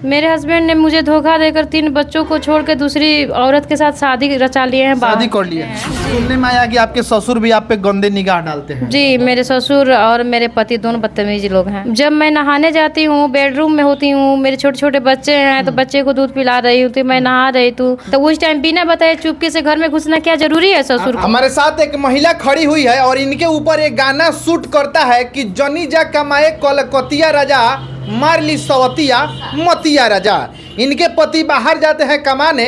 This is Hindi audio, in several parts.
मेरे हस्बैंड ने मुझे धोखा देकर 3 बच्चों को छोड़ के दूसरी औरत के साथ शादी रचा लिए हैं। शादी कर लिए हैं। सुनने में आया कि आपके ससुर भी आप पे गंदे निगाह डालते हैं। जी, मेरे ससुर और मेरे पति दोनों बदतमीज लोग हैं। जब मैं नहाने जाती हूँ, बेडरूम में होती हूँ, मेरे छोटे छोटे बच्चे हैं तो बच्चे को दूध पिला रही हूँ, तो मैं नहा रही थी तो उस टाइम बिना बताए चुपके से घर में घुसना क्या जरूरी है ससुर को? हमारे साथ एक महिला खड़ी हुई है और इनके ऊपर एक गाना शूट करता है कि जनी जा कमाए कलकतिया राजा मार ली सवतिया मतिया राजा। इनके पति बाहर जाते हैं कमाने,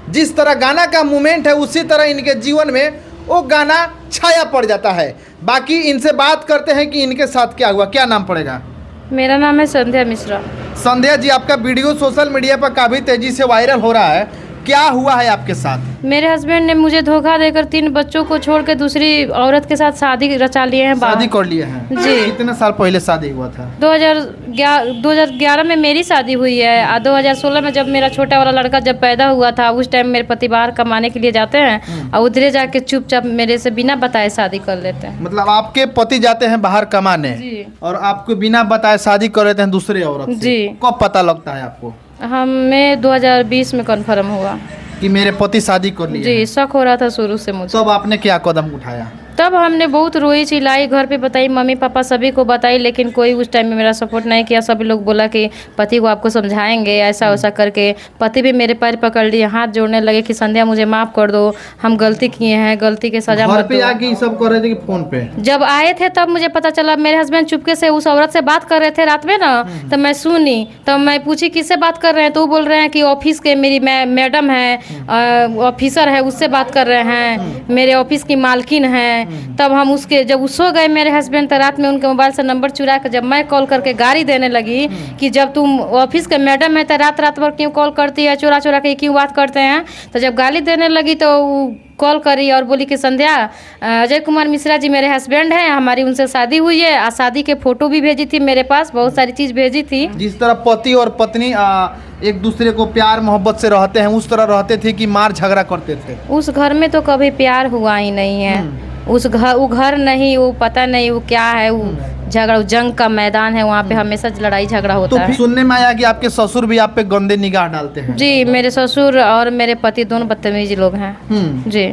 जिस तरह गाना का मूवमेंट है उसी तरह इनके जीवन में वो गाना छाया पड़ जाता है। बाकी इनसे बात करते हैं कि इनके साथ क्या हुआ। क्या नाम पड़ेगा? मेरा नाम है संध्या मिश्रा। संध्या जी, आपका वीडियो सोशल मीडिया पर काफ़ी तेजी से वायरल हो रहा है, क्या हुआ है आपके साथ? मेरे हस्बैंड ने मुझे धोखा देकर 3 बच्चों को छोड़ के दूसरी औरत के साथ शादी रचा लिए हैं। शादी कर लिए हैं जी। कितने साल पहले शादी हुआ था? 2011 में मेरी शादी हुई है और 2016 में जब मेरा छोटा वाला लड़का जब पैदा हुआ था उस टाइम मेरे पति बाहर कमाने के लिए जाते हैं और उधरे जाके चुपचाप मेरे से बिना बताए शादी कर लेते हैं। मतलब आपके पति जाते हैं बाहर कमाने जी। और आपको बिना बताए शादी कर लेते हैं दूसरे औरत से? जी। कब पता लगता है आपको? हमें 2020 में कन्फर्म हुआ कि मेरे पति शादी कर लिए? जी, शक हो रहा था शुरू से मुझे। तब आपने क्या कदम उठाया? तब हमने बहुत रोई चिल्लाई, घर पे बताई, मम्मी पापा सभी को बताई, लेकिन कोई उस टाइम में मेरा सपोर्ट नहीं किया। सभी लोग बोला कि पति को आपको समझाएंगे, ऐसा वैसा करके। पति भी मेरे पैर पकड़ लिए, हाथ जोड़ने लगे कि संध्या मुझे माफ़ कर दो, हम गलती किए हैं, गलती के सजा मत दो। घर पे आके ये सब कर रहे थे कि फोन पे? जब आए थे तब मुझे पता चला। मेरे हस्बैंड चुपके से उस औरत से बात कर रहे थे रात में ना, तब मैं सुनी। तब मैं पूछी किससे बात कर रहे हैं, तो वो बोल रहे हैं कि ऑफिस के मेरी मैडम है, ऑफिसर है, उससे बात कर रहे हैं, मेरे ऑफिस की मालकिन है। तब हम जब वो सो गए मेरे हस्बैंड, तो रात में उनके मोबाइल से नंबर चुरा कर जब मैं कॉल करके गाली देने लगी कि जब तुम ऑफिस के मैडम है तो रात भर क्यों कॉल करती है, चुरा चुरा के क्यों बात करते हैं। तो जब गाली देने लगी तो कॉल करी और बोली कि संध्या, अजय कुमार मिश्रा जी मेरे हस्बैंड हैं, हमारी उनसे शादी हुई है। और शादी के फ़ोटो भी भेजी थी मेरे पास, बहुत सारी चीज़ भेजी थी। जिस तरह पति और पत्नी एक दूसरे को प्यार मोहब्बत से रहते हैं उस तरह रहते थे कि मार झगड़ा करते थे? उस घर में तो कभी प्यार हुआ ही नहीं है। वो घर नहीं, वो पता नहीं वो क्या है, वो झगड़ा, जंग का मैदान है, वहाँ पे हमेशा लड़ाई झगड़ा होता है। तो सुनने में आया कि आपके ससुर भी आप पे गंदे निगाह डालते हैं? जी, मेरे ससुर और मेरे पति दोनों बदतमीज लोग हैं। जी।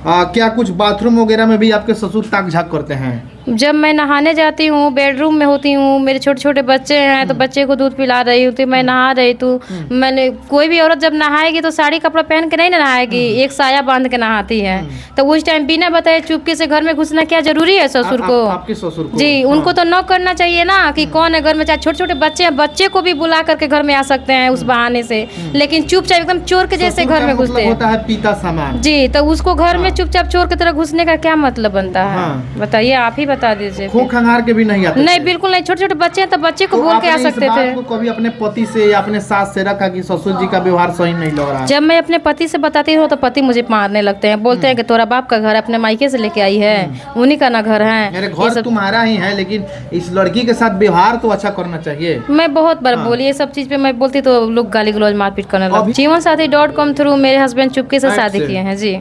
क्या कुछ बाथरूम वगैरह में भी आपके ससुर ताक झाक करते हैं? जब मैं नहाने जाती हूँ, बेडरूम में होती हूँ, मेरे छोटे छोटे बच्चे हैं तो बच्चे को दूध पिला रही हूँ, तो मैं नहा रही थी। मैंने कोई भी औरत जब नहाएगी तो साड़ी कपड़ा पहन के नहीं नहाएगी, एक साया बांध के नहाती है। तो उस टाइम बिना बताए चुपके से घर में घुसना क्या जरूरी है ससुर को? आपके ससुर को? जी, उनको तो नॉक करना चाहिए ना कि कौन है घर में। चाहे छोटे छोटे बच्चे हैं, बच्चे को भी बुला करके घर में आ सकते हैं उस बहाने से, लेकिन चुपचाप एकदम चोर के जैसे घर में घुसते हैं। होता है पीता सामान। जी, तो उसको घर में चुपचाप चोर की तरह घुसने का क्या मतलब बनता है? बताइए, आप ही बता दीजिए। खंगार के भी नहीं आते? नहीं, बिल्कुल नहीं। छोटे छोटे बच्चे हैं तो बच्चे को बोल के आ सकते थे। तो कभी अपने पति से या अपने सास से रखा कि ससुर जी का व्यवहार सही नहीं लग रहा? जब मैं अपने पति से बताती हूँ तो पति मुझे मारने लगते हैं, बोलते हैं कि तोरा बाप का घर अपने मायके से लेके आई है, उन्हीं का ना घर है। मेरे घर तुम्हारा ही है, लेकिन इस लड़की के साथ व्यवहार तो अच्छा करना चाहिए। मैं बहुत बार बोली ये सब चीज पे, मैं बोलती तो लोग गाली गलौज मारपीट करने लगे। जीवनसाथी.com थ्रू मेरे हस्बैंड चुपके से शादी किए हैं। जी।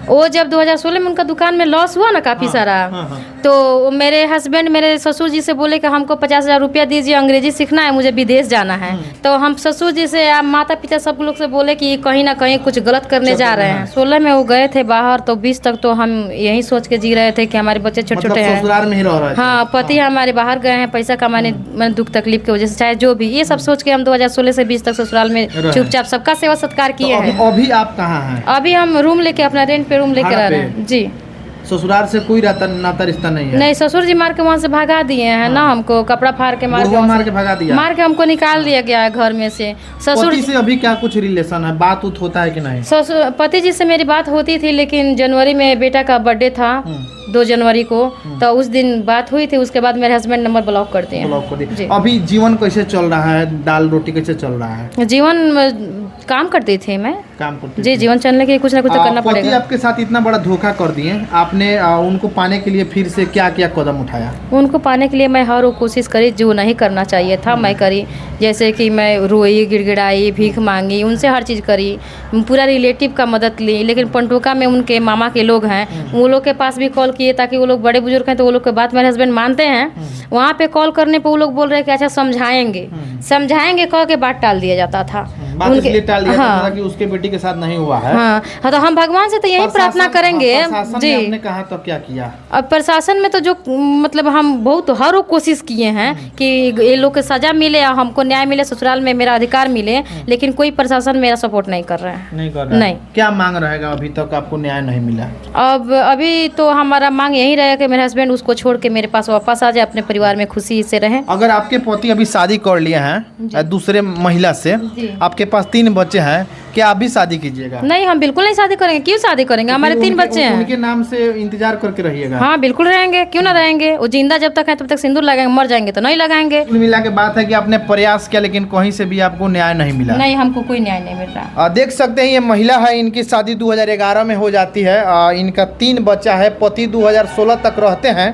वो जब 2016 में उनका दुकान में लॉस हुआ ना काफ़ी सारा, तो मेरे हस्बैंड मेरे ससुर जी से बोले कि हमको 50,000 रुपया दीजिए, अंग्रेजी सीखना है, मुझे विदेश जाना है। तो हम ससुर जी से, माता पिता सब लोग से बोले कि कहीं ना कहीं कुछ गलत करने जा रहे हैं। 16 में वो गए थे बाहर, तो 20 तक तो हम यही सोच के जी रहे थे कि हमारे बच्चे छोटे छोटे हैं। ससुराल में ही रह रहे थे? हाँ, पति हमारे बाहर गए हैं पैसा कमाने, दुख तकलीफ की वजह से, चाहे जो भी, ये सब सोच के हम 2016 से 20 तक ससुराल में चुपचाप सबका सेवा सत्कार किए हैं। अभी आप कहाँ हैं? अभी हम रूम लेके, अपना रेंट पे रूम लेके रह रहे हैं। जी। ससुराल से कोई नाता रिश्ता नहीं है? नहीं, ससुर जी मार के वहाँ से भगा दिए हैं ना हमको, कपड़ा फाड़ के मार के भगा दिया, मार के हमको निकाल दिया गया है घर में से। ससुर जी से अभी क्या कुछ रिलेशन है, बात उत होता है कि नहीं? ससुर पति जी से मेरी बात होती थी, लेकिन जनवरी में बेटा का बर्थडे था 2 जनवरी को, तो उस दिन बात हुई थी। उसके बाद मेरे हस्बैंड नंबर ब्लॉक कर दिए। अभी जीवन कैसे चल रहा है, दाल रोटी कैसे चल रहा है? जीवन काम करती थी मैं। काम करती जी, जीवन चलने के लिए कुछ ना कुछ तो करना पड़ेगा। आपके साथ इतना बड़ा धोखा कर दिए, आपने उनको पाने के लिए फिर से क्या क्या कदम उठाया? उनको पाने के लिए मैं हर वो कोशिश करी जो नहीं करना चाहिए था मैं करी, जैसे कि मैं रोई, गिड़गिड़ाई, भीख मांगी, उनसे हर चीज़ करी, पूरा रिलेटिव का मदद ली। लेकिन पंटोका में उनके मामा के लोग हैं, वो लोग के पास भी कॉल किए ताकि वो लोग बड़े बुजुर्ग हैं तो वो लोग की बात मेरे हस्बैंड मानते हैं। वहाँ पे कॉल करने पे वो लोग बोल रहे हैं कि अच्छा समझाएंगे कह के बात टाल दिया जाता था। बात इसलिए टाल दिया हाँ, था कि उसके बेटी के साथ नहीं हुआ है। हाँ, तो हम भगवान से तो यही प्रार्थना करेंगे जी। आपने कहा तो क्या किया? अब प्रशासन में तो जो मतलब हम बहुत हर वो कोशिश किए हैं कि ये लोग को सजा मिले और हमको न्याय मिले, ससुराल में मेरा अधिकार मिले, लेकिन कोई प्रशासन मेरा सपोर्ट नहीं कर रहा है। नहीं कर रहा। नहीं। क्या मांग रहेगा? अभी तक आपको न्याय नहीं मिला। अब अभी तो हमारा मांग यही रहेगा कि मेरे हस्बैंड उसको छोड़ के मेरे पास वापस आ जाए, अपने परिवार में खुशी से रहें। अगर आपके पति अभी शादी कर लिए हैं दूसरे महिला से, जी। आपके पास 3 बच्चे हैं, क्या आप भी शादी कीजिएगा? नहीं, हम बिल्कुल नहीं शादी करेंगे। क्यों शादी करेंगे? हमारे 3 बच्चे हैं। उनके नाम से इंतजार करके रहिएगा। हाँ, बिल्कुल रहेंगे, क्यों ना रहेंगे। वो जिंदा जब तक है तब तक सिंदूर लगाएंगे, मर जाएंगे तो नहीं लगाएंगे। कुल मिला के बात है कि आपने प्रयास किया लेकिन कहीं से भी आपको न्याय नहीं मिला। नहीं, हमको कोई न्याय नहीं मिल रहा। देख सकते हैं ये महिला है, इनकी शादी 2011 में हो जाती है। इनका 3 बच्चा है। पति 2016 तक रहते हैं,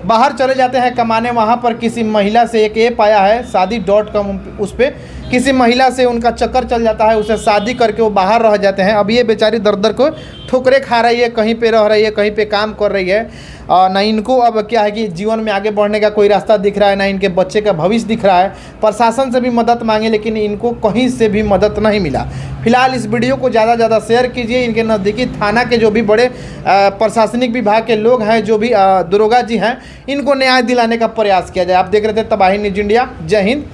बाहर चले जाते हैं कमाने। वहाँ पर किसी महिला से एक ऐप आया है शादी.com, उस पर किसी महिला से उनका चक्कर चल जाता है, उसे शादी करके वो बाहर रह जाते हैं। अब ये बेचारी दर दर को ठोकरे खा रही है, कहीं पे रह रही है, कहीं पे काम कर रही है। ना इनको अब क्या है कि जीवन में आगे बढ़ने का कोई रास्ता दिख रहा है, ना इनके बच्चे का भविष्य दिख रहा है। प्रशासन से भी मदद मांगे लेकिन इनको कहीं से भी मदद नहीं मिला। फिलहाल इस वीडियो को ज़्यादा से ज़्यादा शेयर कीजिए। इनके नज़दीकी थाना के जो भी बड़े प्रशासनिक विभाग के लोग हैं, जो भी दरोगा जी हैं, इनको न्याय दिलाने का प्रयास किया जाए। आप देख रहे थे तबाही न्यूज़ इंडिया। जय हिंद,